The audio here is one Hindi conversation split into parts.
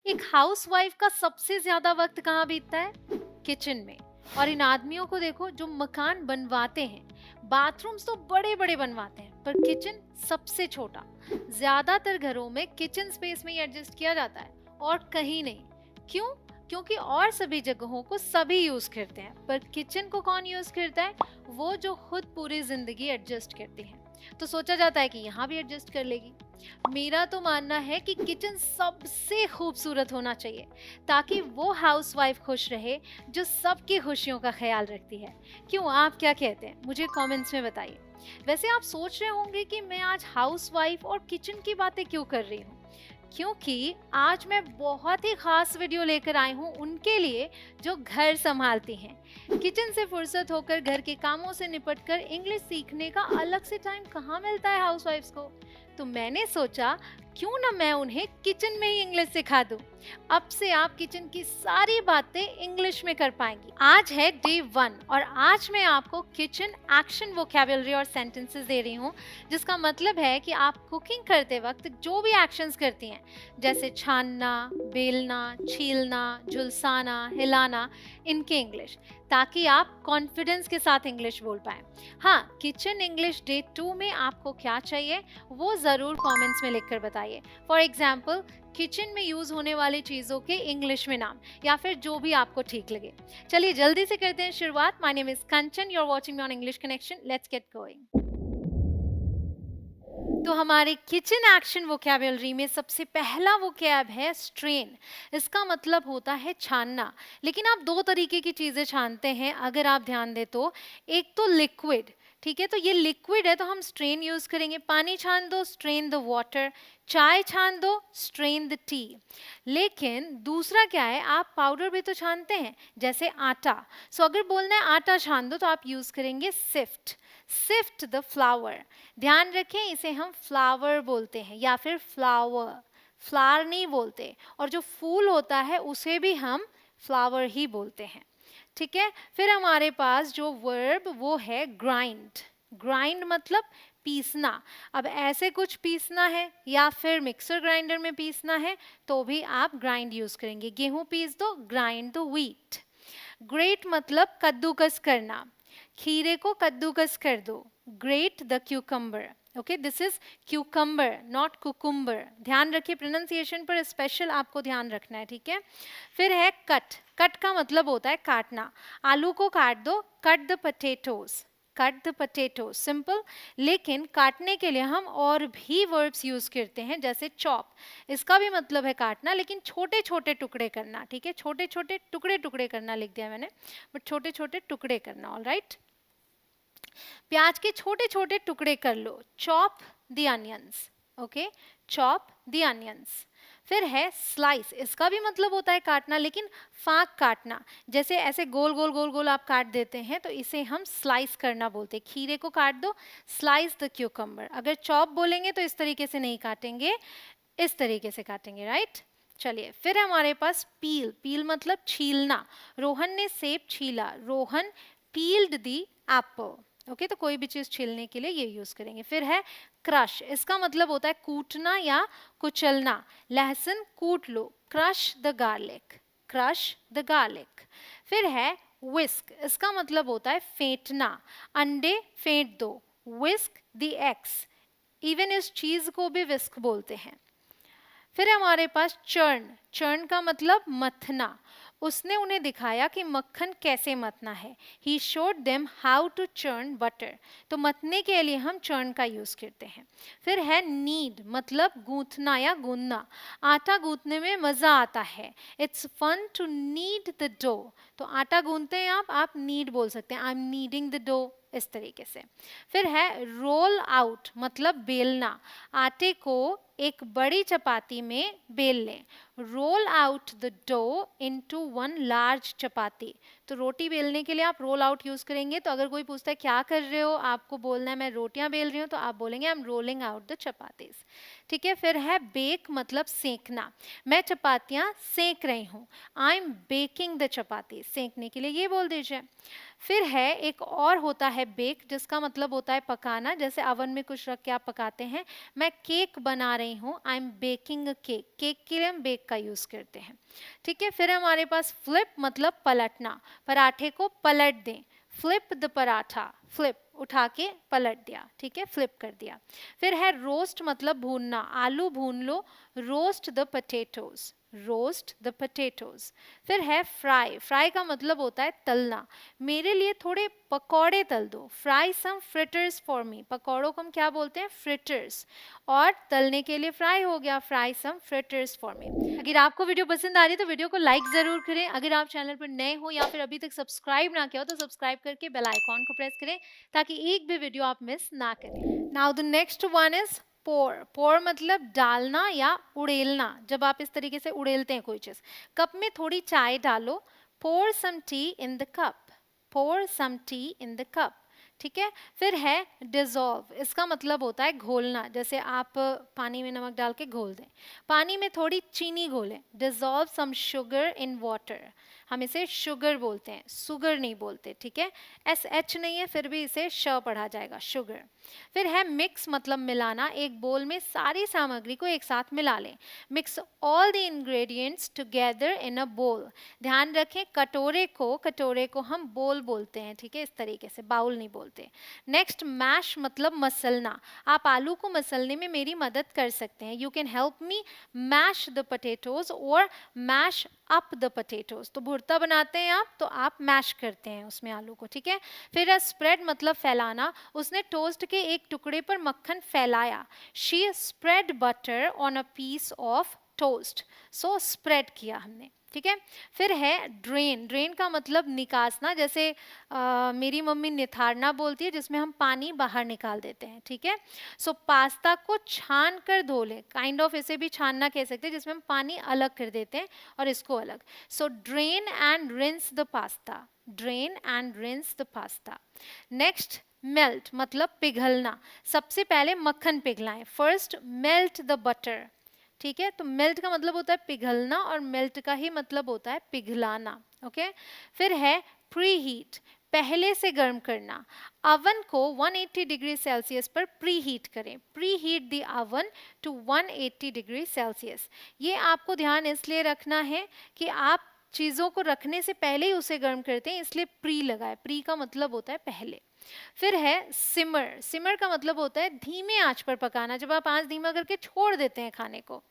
एक हाउसवाइफ का सबसे ज्यादा वक्त कहाँ बीतता है? किचन में। और इन आदमियों को देखो जो मकान बनवाते हैं, बाथरूम्स तो बड़े बड़े बनवाते हैं पर किचन सबसे छोटा। ज्यादातर घरों में किचन स्पेस में ही एडजस्ट किया जाता है और कहीं नहीं। क्यों? क्योंकि और सभी जगहों को सभी यूज करते हैं पर किचन को कौन यूज करता है? वो जो खुद पूरी जिंदगी एडजस्ट करती है। तो सोचा जाता है कि यहाँ भी एडजस्ट कर लेगी। मेरा तो मानना है कि किचन सबसे खूबसूरत होना चाहिए ताकि वो हाउसवाइफ खुश रहे जो सबकी खुशियों का ख्याल रखती है। क्यों, आप क्या कहते हैं? मुझे कमेंट्स में बताइए। वैसे आप सोच रहे होंगे कि मैं आज हाउसवाइफ और किचन की बातें क्यों कर रही हूँ? क्योंकि आज मैं बहुत ही खास वीडियो लेकर आई हूँ उनके लिए जो घर संभालती हैं। किचन से फुर्सत होकर घर के कामों से निपटकर इंग्लिश सीखने का अलग से टाइम कहाँ मिलता है हाउसवाइफ्स को। तो मैंने सोचा क्यों ना मैं उन्हें किचन में ही इंग्लिश सिखा दूं। अब से आप किचन की सारी बातें इंग्लिश में कर पाएंगी। आज है डे 1 और आज मैं आपको किचन एक्शन वोकैबुलरी और सेंटेंसेस दे रही हूँ, जिसका मतलब है कि आप कुकिंग करते वक्त जो भी एक्शंस करती हैं, जैसे छानना, बेलना, छीलना, झुलसाना, हिलाना, इनके इंग्लिश, ताकि आप कॉन्फिडेंस के साथ इंग्लिश बोल पाएं। हाँ, किचन इंग्लिश डे 2 में आपको क्या चाहिए वो ज़रूर कमेंट्स में लिखकर बताइए। फॉर एग्जाम्पल, किचन में यूज़ होने वाली चीज़ों के इंग्लिश में नाम या फिर जो भी आपको ठीक लगे। चलिए जल्दी से करते हैं शुरुआत। My name is Kanchan, you are watching me on English Connection. Let's get going. तो हमारे किचन एक्शन वोकैबुलरी में सबसे पहला वोकैब है स्ट्रेन। इसका मतलब होता है छानना। लेकिन आप दो तरीके की चीज़ें छानते हैं अगर आप ध्यान दें तो। एक तो लिक्विड, ठीक है, तो ये लिक्विड है तो हम स्ट्रेन यूज करेंगे। पानी छान दो, स्ट्रेन द वाटर। चाय छान दो, स्ट्रेन द टी। लेकिन दूसरा क्या है, आप पाउडर भी तो छानते हैं, जैसे आटा। सो अगर बोलना है आटा छान दो तो आप यूज करेंगे सिफ्ट। Shift the flower. ध्यान रखें, इसे हम फ्लावर बोलते हैं या फिर फ्लावर, फ्लावर नहीं बोलते। और जो फूल होता है उसे भी हम फ्लावर ही बोलते हैं, ठीक है। फिर हमारे पास जो वर्ब वो है ग्राइंड। ग्राइंड मतलब पीसना। अब ऐसे कुछ पीसना है या फिर मिक्सर ग्राइंडर में पीसना है तो भी आप ग्राइंड यूज करेंगे। गेहूं पीस दो, ग्राइंड द व्हीट। ग्रेट मतलब कद्दूकस करना। खीरे को कद्दूकस कर दो, great the cucumber. Okay, this is cucumber not cucumber. ध्यान रखिए, प्रोनाउंसिएशन पर स्पेशल आपको ध्यान रखना है, ठीक है। फिर है कट। कट का मतलब होता है काटना। आलू को काट दो, cut the potatoes. Cut the potato, simple. लेकिन काटने के लिए हम और भी वर्ब्स यूज करते हैं, जैसे चॉप। इसका भी मतलब है काटना, लेकिन छोटे छोटे टुकड़े करना, ठीक है। छोटे छोटे टुकड़े टुकड़े करना लिख दिया मैंने, बट छोटे छोटे टुकड़े करना, ऑल राइट। प्याज के छोटे छोटे टुकड़े कर लो, chop the onions. Okay, chop the onions. फिर है स्लाइस। इसका भी मतलब होता है काटना, लेकिन फाक काटना। जैसे ऐसे गोल गोल गोल गोल आप काट देते हैं तो इसे हम स्लाइस करना बोलते हैं। खीरे को काट दो, स्लाइस द क्यूकम्बर। अगर चॉप बोलेंगे तो इस तरीके से नहीं काटेंगे, इस तरीके से काटेंगे, राइट। चलिए, फिर हमारे पास पील। पील मतलब छीलना। रोहन ने सेब छीला, रोहन पील्ड दी एप्पल। ओके, तो कोई भी चीज छीलने के लिए ये यूज करेंगे। फिर है क्रश। इसका मतलब होता है कूटना या कुचलना। लहसुन कूट लो, crush the garlic. Crush the garlic. फिर है विस्क। इसका मतलब होता है फेंटना। अंडे फेंट दो, विस्क द एग्स। इवन इस चीज को भी विस्क बोलते हैं। फिर हमारे पास चर्न। चर्न का मतलब मथना। उसने उन्हें दिखाया कि मक्खन कैसे मथना है। He showed them how to churn butter. तो मथने के लिए हम चर्न का यूज करते हैं। फिर है नीड, मतलब गूंथना या गूंदना। आटा गूंथने में मजा आता है। It's fun to knead the dough. तो आटा गूंथते हैं आप नीड बोल सकते हैं, I am kneading the dough, इस तरीके से। फिर है रोल आउट, मतलब बेलना। आटे को एक बड़ी चपाती में बेल लें। Roll out the dough into one large chapati. तो रोटी बेलने के लिए आप रोल आउट यूज करेंगे। तो अगर कोई पूछता है क्या कर रहे हो, आपको बोलना है मैं रोटियां बेल रही हूँ, तो आप बोलेंगे I am rolling out the chapatis. ठीक है, फिर है बेक मतलब सेकना, मैं चपातियां सेक रही हूँ, आई एम बेकिंग द चपाती, सेकने के लिए ये बोल दीजिए। फिर है एक और होता है बेक, जिसका मतलब होता है पकाना, जैसे अवन में कुछ रख के आप पकाते हैं। मैं केक बना रही हूँ, I am baking a cake, cake के लिए हम बेक का यूज करते हैं। ठीक है, फिर हमारे पास फ्लिप मतलब पलटना, पराठे को पलट दें, फ्लिप द पराठा, फ्लिप उठा के पलट दिया, ठीक है, फ्लिप कर दिया। फिर है रोस्ट मतलब भूनना, आलू भून लो, roast the potatoes, roast the potatoes. फिर है फ्राई, फ्राई का मतलब होता है तलना, मेरे लिए थोड़े पकौड़े तल दो, fry some fritters for me, पकौड़ों को हम क्या बोलते हैं, फ्रिटर्स, और तलने के लिए फ्राई हो गया, fry some fritters for me. अगर आपको वीडियो पसंद आ रही है तो वीडियो को लाइक जरूर करें, अगर आप चैनल पर नए हो या फिर अभी तक सब्सक्राइब ना किया हो तो सब्सक्राइब करके बेल आइकॉन को प्रेस करें ताकि एक भी वीडियो आप मिस ना करें। Now the next one is pour, pour मतलब डालना या उड़ेलना, जब आप इस तरीके से उड़ेलते हैं कोई चीज। कप में थोड़ी चाय डालो, pour some tea in the cup, pour some tea in the cup. ठीक है, फिर है डिजॉल्व, इसका मतलब होता है घोलना, जैसे आप पानी में नमक डाल के घोल दें, पानी में थोड़ी चीनी घोलें, dissolve some sugar in water, हम इसे शुगर बोलते हैं, सुगर नहीं बोलते। ठीक है, एस एच नहीं है फिर भी इसे श पढ़ा जाएगा, शुगर। फिर है मिक्स मतलब मिलाना, एक बोल में सारी सामग्री को एक साथ मिला लें, mix all the ingredients together in a bowl, ध्यान रखें कटोरे को हम बोल बोलते हैं, ठीक है, इस तरीके से, बाउल नहीं बोलते। नेक्स्ट मैश मतलब मसलना, आप आलू को मसलने में मेरी मदद कर सकते हैं, you can help me mash the potatoes और मैश अप द पोटैटोज, तो भुर्ता बनाते हैं आप तो आप मैश करते हैं उसमें आलू को। ठीक है, फिर है स्प्रेड मतलब फैलाना, उसने टोस्ट के एक टुकड़े पर मक्खन फैलाया, she spread butter on a piece of toast, so spread किया हमने। ठीक है, फिर है ड्रेन, ड्रेन का मतलब निकासना, जैसे मेरी मम्मी निथारना बोलती है जिसमें हम पानी बाहर निकाल देते हैं। ठीक है, सो पास्ता को छान कर धो ले, काइंड ऑफ इसे भी छानना कह सकते हैं, जिसमें हम पानी अलग कर देते हैं और इसको अलग, so drain and rinse the pasta, drain and rinse the pasta. Next melt मतलब पिघलना, सबसे पहले मक्खन पिघलाएं, फर्स्ट मेल्ट द बटर। ठीक है, तो मेल्ट का मतलब होता है पिघलना और मेल्ट का ही मतलब होता है पिघलाना। ओके, फिर है प्री हीट, पहले से गर्म करना, अवन को 180 डिग्री सेल्सियस पर प्री हीट करें, preheat the oven to 180 degree Celsius. ये आपको ध्यान इसलिए रखना है कि आप चीज़ों को रखने से पहले ही उसे गर्म करते हैं, इसलिए प्री लगाए, प्री का मतलब होता है पहले। फिर है सिमर, सिमर का मतलब होता है धीमे आंच पर पकाना, जब आप आंच धीमा करके छोड़ देते हैं खाने को,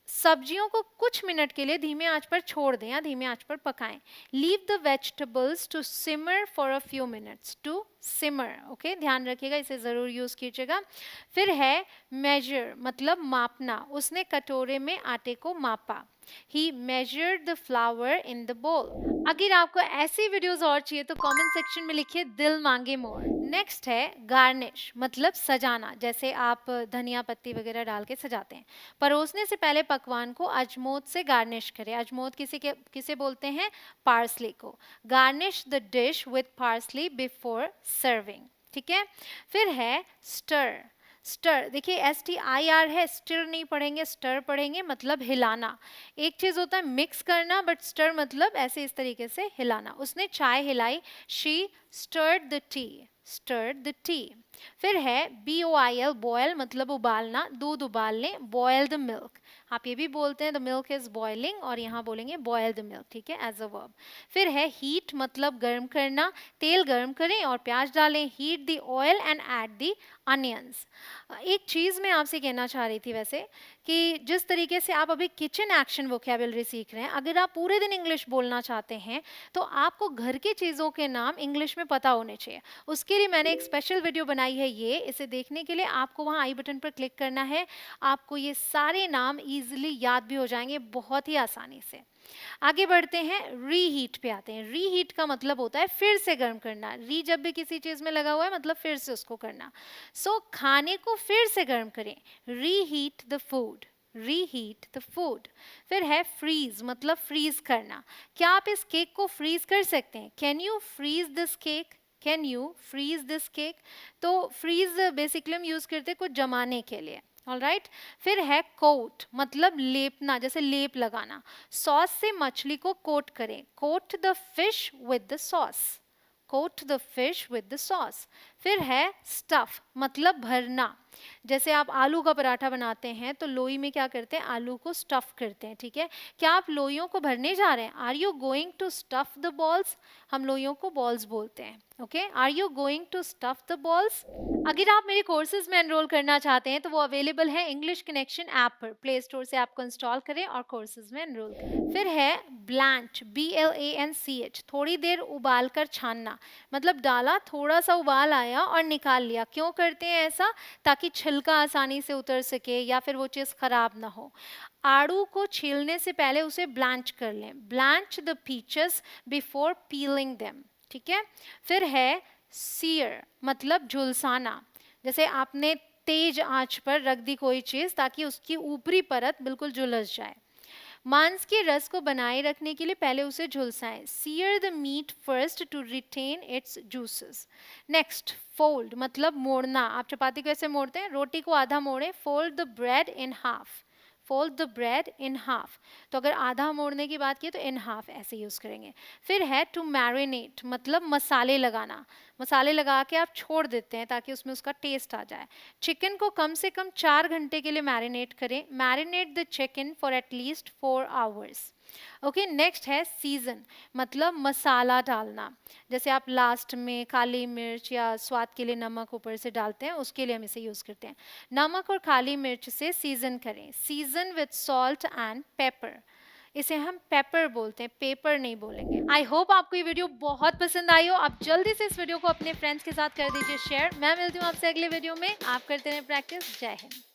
सब्जियों को कुछ मिनट के लिए धीमे आंच पर छोड़ दें या धीमे आंच पर पकाएं। Leave the vegetables to simmer for a few minutes, to simmer. Okay, ध्यान रखिएगा, इसे जरूर यूज कीजिएगा। फिर है मेजर मतलब मापना, उसने कटोरे में आटे को मापा, he measured the flour in the bowl। अगर आपको ऐसी वीडियोस और चाहिए तो कमेंट सेक्शन में लिखिए दिल मांगे मोर। नेक्स्ट है गार्निश मतलब सजाना, जैसे आप धनिया पत्ती वगैरह डाल के सजाते हैं। परोसने से पहले पकवान को अजमोद से गार्निश करें, अजमोद किसे बोलते हैं, पार्सले को। Garnish the dish with parsley before serving. ठीक है, फिर है स्टर, स्टर देखिए STIR है, स्टर नहीं पढ़ेंगे, स्टर पढ़ेंगे, मतलब हिलाना। एक चीज होता है मिक्स करना, बट स्टर मतलब ऐसे इस तरीके से हिलाना, उसने चाय हिलाई, she stirred the tea, stirred the tea. फिर है BOIL, बॉयल मतलब उबालना, दूध उबाल लें, बॉयल द मिल्क, आप ये भी बोलते हैं द मिल्क इज बॉइलिंग, और यहाँ बोलेंगे बॉयल द मिल्क। ठीक है, एज अ वर्ब। फिर है हीट मतलब गर्म करना, तेल गर्म करें और प्याज डालें, heat the oil and add the onions. एक चीज़ मैं आपसे कहना चाह रही थी वैसे, कि जिस तरीके से आप अभी किचन एक्शन वोकैबुलरी सीख रहे हैं, अगर आप पूरे दिन इंग्लिश बोलना चाहते हैं तो आपको घर की चीज़ों के नाम इंग्लिश में पता होने चाहिए। उसके लिए मैंने एक स्पेशल वीडियो बनाई है, ये इसे देखने के लिए आपको वहाँ आई बटन पर क्लिक करना है, आपको ये सारे नाम ईजिली याद भी हो जाएंगे बहुत ही आसानी से। आगे बढ़ते हैं, रीहीट पे आते हैं। रीहीट का मतलब होता है फिर से गर्म करना, री जब भी किसी चीज में लगा हुआ है मतलब फिर से उसको करना। सो खाने को फिर से गर्म करें, reheat the food, reheat the food. फिर है फ्रीज, मतलब फ्रीज करना। क्या आप इस केक को फ्रीज कर सकते हैं? Can you freeze this cake? Can you freeze this cake? तो फ्रीज बेसिकली हम यूज करते हैं कुछ जमाने के लिए। All right. फिर है कोट, मतलब लेपना, जैसे लेप लगाना। सॉस से मछली को कोट करें, coat the fish with the sauce, coat the fish with the sauce. फिर है स्टफ, मतलब भरना। जैसे आप आलू का पराठा बनाते हैं तो लोई में क्या करते हैं, आलू को स्टफ करते हैं, ठीक है। क्या आप लोइयों को भरने जा रहे हैं? Are you going to stuff the balls? हम लोइयों को बॉल्स बोलते हैं, okay. Are you going to stuff the balls? अगर आप मेरे कोर्सेज में एनरोल करना चाहते हैं तो वो अवेलेबल है इंग्लिश कनेक्शन ऐप पर। प्ले स्टोर से ऐप को इंस्टॉल करें और कोर्सेज में एनरोल करें। फिर है ब्लैंच, BLANCH, थोड़ी देर उबाल कर छानना। मतलब डाला, थोड़ा सा उबाल आया और निकाल लिया। क्यों करते हैं ऐसा? ताकि छिलका आसानी से उतर सके या फिर वो चीज़ खराब ना हो। आड़ू को छीलने से पहले उसे ब्लैंच कर लें, Blanche the peaches before piling them, ठीक है। फिर है सीयर, मतलब झुलसाना। जैसे आपने तेज आंच पर रख दी कोई चीज़ ताकि उसकी ऊपरी परत बिल्कुल झुलस जाए। मांस के रस को बनाए रखने के लिए पहले उसे झुलसाएं, sear the meat first to retain its juices. Next, fold, मतलब मोड़ना। आप चपाती को ऐसे मोड़ते हैं, रोटी को आधा मोड़े, fold the bread in half, fold the bread in half. तो अगर आधा मोड़ने की बात की तो इन हाफ ऐसे यूज करेंगे। फिर है टू मैरिनेट, मतलब मसाले लगाना। मसाले लगा के आप छोड़ देते हैं ताकि उसमें उसका टेस्ट आ जाए। चिकन को कम से कम 4 घंटे के लिए मैरिनेट करें, marinate the chicken for at least 4 hours. Okay. Next है सीजन, मतलब मसाला डालना। जैसे आप लास्ट में काली मिर्च या स्वाद के लिए नमक ऊपर से डालते हैं, उसके लिए हम इसे यूज करते हैं। नमक और काली मिर्च से सीजन करें, season with salt and paper. इसे हम पेपर बोलते हैं, पेपर नहीं बोलेंगे। आई होप आपको ये वीडियो बहुत पसंद आई हो। आप जल्दी से इस वीडियो को अपने फ्रेंड्स के साथ कर दीजिए शेयर। मैं मिलती हूँ आपसे अगले वीडियो में। आप करते रहें प्रैक्टिस। जय हिंद।